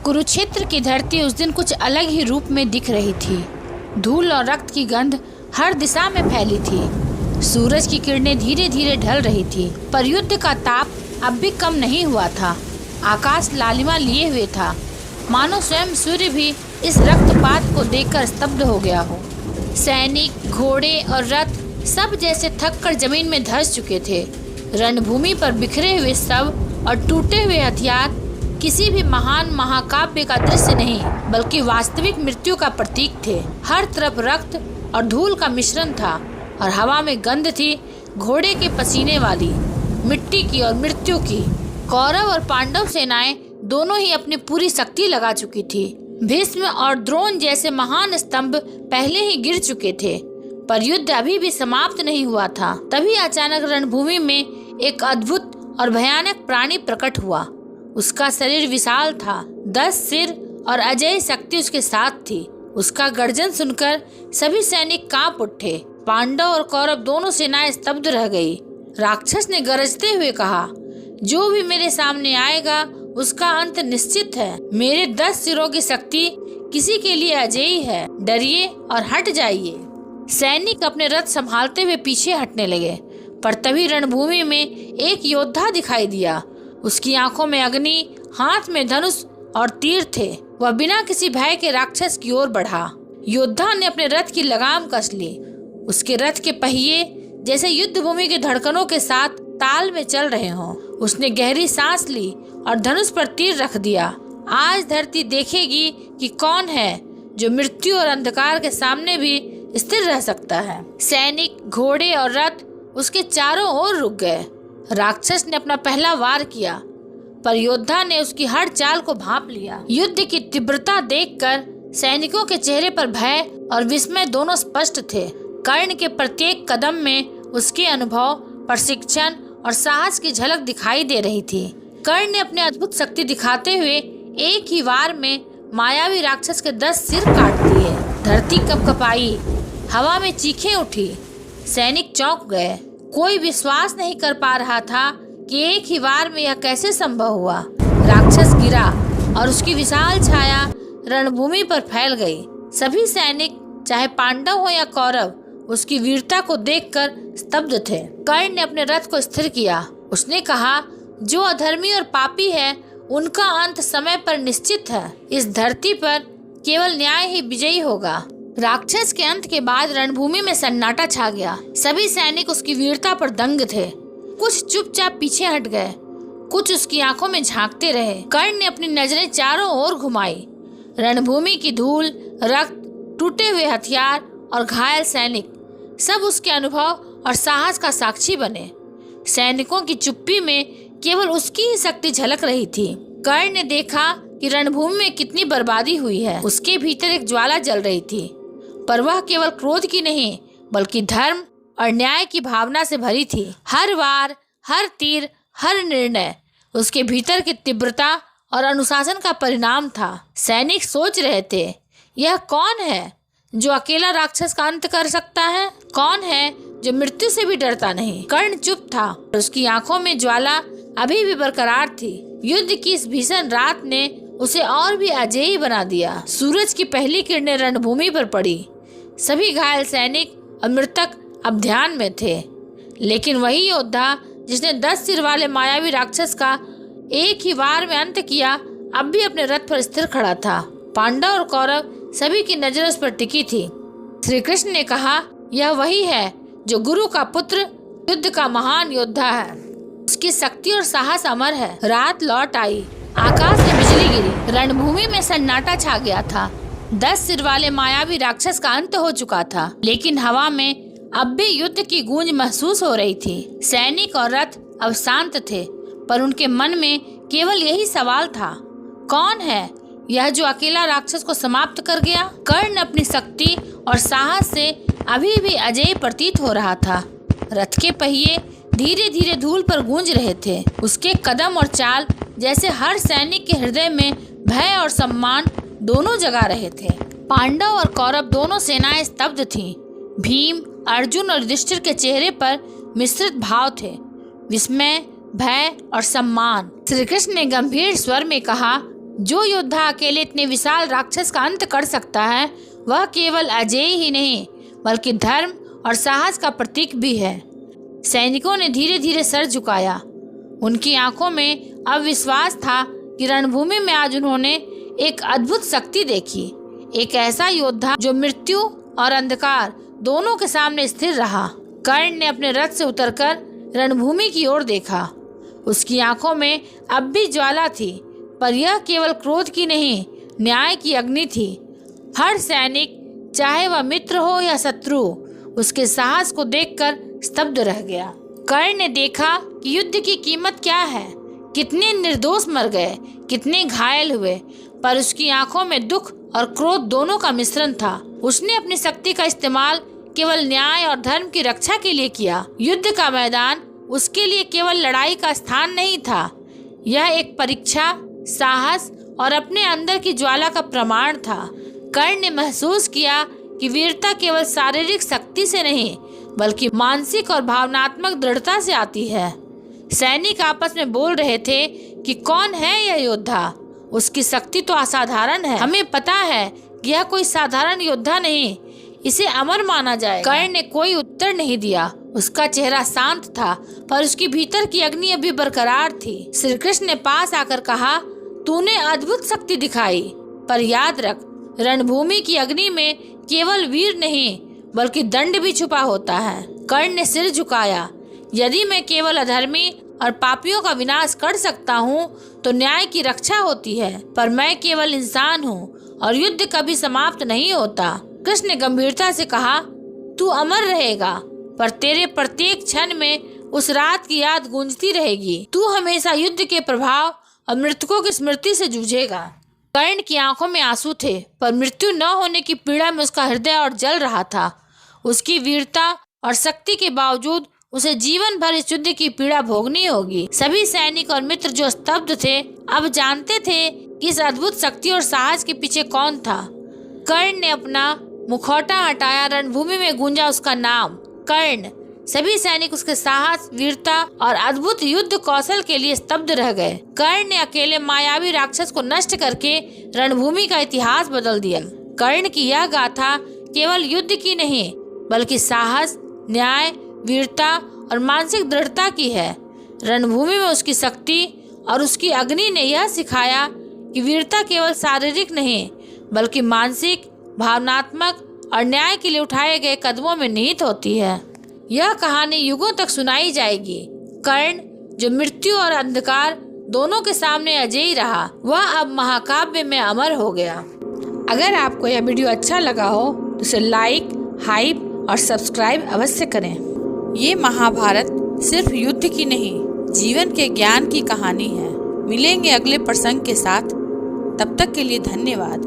कुरुक्षेत्र की धरती उस दिन कुछ अलग ही रूप में दिख रही थी। धूल और रक्त की गंध हर दिशा में फैली थी। सूरज की किरणें धीरे धीरे ढल रही थी, पर युद्ध का ताप अब भी कम नहीं हुआ था। आकाश लालिमा लिए हुए था, मानो स्वयं सूर्य भी इस रक्तपात को देखकर स्तब्ध हो गया हो। सैनिक, घोड़े और रथ सब जैसे थक कर जमीन में धंस चुके थे। रणभूमि पर बिखरे हुए शव और टूटे हुए हथियार किसी भी महान महाकाव्य का दृश्य नहीं, बल्कि वास्तविक मृत्यु का प्रतीक थे। हर तरफ रक्त और धूल का मिश्रण था और हवा में गंध थी घोड़े के पसीने वाली, मिट्टी की और मृत्यु की। कौरव और पांडव सेनाएं दोनों ही अपनी पूरी शक्ति लगा चुकी थी। भीष्म और द्रोण जैसे महान स्तंभ पहले ही गिर चुके थे, पर युद्ध अभी भी समाप्त नहीं हुआ था। तभी अचानक रणभूमि में एक अद्भुत और भयानक प्राणी प्रकट हुआ। उसका शरीर विशाल था, 10 सिर और अजेय शक्ति उसके साथ थी। उसका गर्जन सुनकर सभी सैनिक कांप उठे। पांडव और कौरव दोनों सेनाएं स्तब्ध रह गई। राक्षस ने गरजते हुए कहा, जो भी मेरे सामने आएगा उसका अंत निश्चित है। मेरे 10 सिरों की शक्ति किसी के लिए अजेय है, डरिए और हट जाइए। सैनिक अपने रथ संभालते हुए पीछे हटने लगे, पर तभी रणभूमि में एक योद्धा दिखाई दिया। उसकी आंखों में अग्नि, हाथ में धनुष और तीर थे। वह बिना किसी भय के राक्षस की ओर बढ़ा। योद्धा ने अपने रथ की लगाम कस ली। उसके रथ के पहिए जैसे युद्ध भूमि की धड़कनों के साथ ताल में चल रहे हों। उसने गहरी सांस ली और धनुष पर तीर रख दिया। आज धरती देखेगी कि कौन है जो मृत्यु और अंधकार के सामने भी स्थिर रह सकता है। सैनिक, घोड़े और रथ उसके चारों ओर रुक गए। राक्षस ने अपना पहला वार किया, पर योद्धा ने उसकी हर चाल को भांप लिया। युद्ध की तीव्रता देखकर सैनिकों के चेहरे पर भय और विस्मय दोनों स्पष्ट थे। कर्ण के प्रत्येक कदम में उसके अनुभव, प्रशिक्षण और साहस की झलक दिखाई दे रही थी। कर्ण ने अपनी अद्भुत शक्ति दिखाते हुए एक ही वार में मायावी राक्षस के 10 सिर काट दिए। धरती कपकपाई, हवा में चीखें उठी। सैनिक चौंक गए। कोई विश्वास नहीं कर पा रहा था कि एक ही वार में यह कैसे संभव हुआ। राक्षस गिरा और उसकी विशाल छाया रणभूमि पर फैल गई। सभी सैनिक, चाहे पांडव हो या कौरव, उसकी वीरता को देखकर स्तब्ध थे। कर्ण ने अपने रथ को स्थिर किया। उसने कहा, जो अधर्मी और पापी है उनका अंत समय पर निश्चित है। इस धरती पर केवल न्याय ही विजयी होगा। राक्षस के अंत के बाद रणभूमि में सन्नाटा छा गया। सभी सैनिक उसकी वीरता पर दंग थे। कुछ चुपचाप पीछे हट गए, कुछ उसकी आंखों में झांकते रहे। कर्ण ने अपनी नजरें चारों ओर घुमाई। रणभूमि की धूल, रक्त, टूटे हुए हथियार और घायल सैनिक सब उसके अनुभव और साहस का साक्षी बने। सैनिकों की चुप्पी में केवल उसकी ही शक्ति झलक रही थी। कर्ण ने देखा कि रणभूमि में कितनी बर्बादी हुई है। उसके भीतर एक ज्वाला जल रही थी, पर वह केवल क्रोध की नहीं, बल्कि धर्म और न्याय की भावना से भरी थी। हर वार, हर तीर, हर निर्णय उसके भीतर की तीव्रता और अनुशासन का परिणाम था। सैनिक सोच रहे थे, यह कौन है जो अकेला राक्षस का अंत कर सकता है? कौन है जो मृत्यु से भी डरता नहीं? कर्ण चुप था, उसकी आंखों में ज्वाला अभी भी बरकरार थी। युद्ध की इस भीषण रात ने उसे और भी अजेय बना दिया। सूरज की पहली किरणें रणभूमि पर पड़ी। सभी घायल सैनिक और मृतक अब ध्यान में थे, लेकिन वही योद्धा जिसने 10 सिर वाले मायावी राक्षस का एक ही वार में अंत किया, अब भी अपने रथ पर स्थिर खड़ा था। पांडव और कौरव सभी की नजर उस पर टिकी थी। श्री कृष्ण ने कहा, यह वही है जो गुरु का पुत्र, युद्ध का महान योद्धा है। उसकी शक्ति और साहस अमर है। रात लौट आई, आकाश में बिजली गिरी, रणभूमि में सन्नाटा छा गया था। 10 सिर वाले मायावी राक्षस का अंत हो चुका था, लेकिन हवा में अब भी युद्ध की गूंज महसूस हो रही थी। सैनिक और रथ अब शांत थे, पर उनके मन में केवल यही सवाल था, कौन है यह जो अकेला राक्षस को समाप्त कर गया? कर्ण अपनी शक्ति और साहस से अभी भी अजेय प्रतीत हो रहा था। रथ के पहिए धीरे धीरे धूल पर गूंज रहे थे। उसके कदम और चाल जैसे हर सैनिक के हृदय में भय और सम्मान दोनों जगा रहे थे। पांडव और कौरव दोनों सेनाएं स्तब्ध थीं। भीम, अर्जुन और युधिष्ठिर के चेहरे पर मिश्रित भाव थे, विस्मय, भय और सम्मान। श्री कृष्ण ने गंभीर स्वर में कहा, जो योद्धा अकेले इतने विशाल राक्षस का अंत कर सकता है वह केवल अजेय ही नहीं बल्कि धर्म और साहस का प्रतीक भी है। सैनिकों ने धीरे धीरे सर झुकाया। उनकी आंखों में अब विश्वास था कि रणभूमि में आज उन्होंने एक अद्भुत शक्ति देखी, एक ऐसा योद्धा जो मृत्यु और अंधकार दोनों के सामने स्थिर रहा। कर्ण ने अपने रथ से उतरकर रणभूमि की ओर देखा। उसकी आंखों में अब भी ज्वाला थी, पर यह केवल क्रोध की नहीं, न्याय की अग्नि थी। हर सैनिक, चाहे वह मित्र हो या शत्रु, उसके साहस को देखकर स्तब्ध रह गया। कर्ण ने देखा कि युद्ध की कीमत क्या है, कितने निर्दोष मर गए, कितने घायल हुए, पर उसकी आंखों में दुख और क्रोध दोनों का मिश्रण था। उसने अपनी शक्ति का इस्तेमाल केवल न्याय और धर्म की रक्षा के लिए किया। युद्ध का मैदान उसके लिए केवल लड़ाई का स्थान नहीं था, यह एक परीक्षा, साहस और अपने अंदर की ज्वाला का प्रमाण था। कर्ण ने महसूस किया कि वीरता केवल शारीरिक शक्ति से नहीं बल्कि मानसिक और भावनात्मक दृढ़ता से आती है। सैनिक आपस में बोल रहे थे कि कौन है यह योद्धा, उसकी शक्ति तो असाधारण है। हमें पता है कि यह कोई साधारण योद्धा नहीं, इसे अमर माना जाएगा। कर्ण ने कोई उत्तर नहीं दिया। उसका चेहरा शांत था, पर उसकी भीतर की अग्नि अभी बरकरार थी। श्री कृष्ण ने पास आकर कहा, तूने अद्भुत शक्ति दिखाई, पर याद रख, रणभूमि की अग्नि में केवल वीर नहीं बल्कि दंड भी छुपा होता है। कर्ण ने सिर झुकाया। यदि मैं केवल अधर्मी और पापियों का विनाश कर सकता हूँ तो न्याय की रक्षा होती है, पर मैं केवल इंसान हूँ और युद्ध कभी समाप्त नहीं होता। कृष्ण ने गंभीरता से कहा, तू अमर रहेगा, पर तेरे प्रत्येक क्षण में उस रात की याद गूंजती रहेगी। तू हमेशा युद्ध के प्रभाव और मृतकों की स्मृति से जूझेगा। कर्ण की आंखों में आंसू थे, पर मृत्यु न होने की पीड़ा में उसका हृदय और जल रहा था। उसकी वीरता और शक्ति के बावजूद उसे जीवन भर इस युद्ध की पीड़ा भोगनी होगी। सभी सैनिक और मित्र जो स्तब्ध थे अब जानते थे कि इस अद्भुत शक्ति और साहस के पीछे कौन था। कर्ण ने अपना मुखौटा हटाया। रणभूमि में गूंजा उसका नाम, कर्ण। सभी सैनिक उसके साहस, वीरता और अद्भुत युद्ध कौशल के लिए स्तब्ध रह गए। कर्ण ने अकेले मायावी राक्षस को नष्ट करके रणभूमि का इतिहास बदल दिया। कर्ण की यह गाथा केवल युद्ध की नहीं बल्कि साहस, न्याय, वीरता और मानसिक दृढ़ता की है। रणभूमि में उसकी शक्ति और उसकी अग्नि ने यह सिखाया कि वीरता केवल शारीरिक नहीं बल्कि मानसिक, भावनात्मक और न्याय के लिए उठाए गए कदमों में निहित होती है। यह कहानी युगों तक सुनाई जाएगी। कर्ण, जो मृत्यु और अंधकार दोनों के सामने अजेय रहा, वह अब महाकाव्य में अमर हो गया। अगर आपको यह वीडियो अच्छा लगा हो तो इसे लाइक, हाइप और सब्सक्राइब अवश्य करें। ये महाभारत सिर्फ युद्ध की नहीं, जीवन के ज्ञान की कहानी है। मिलेंगे अगले प्रसंग के साथ, तब तक के लिए धन्यवाद।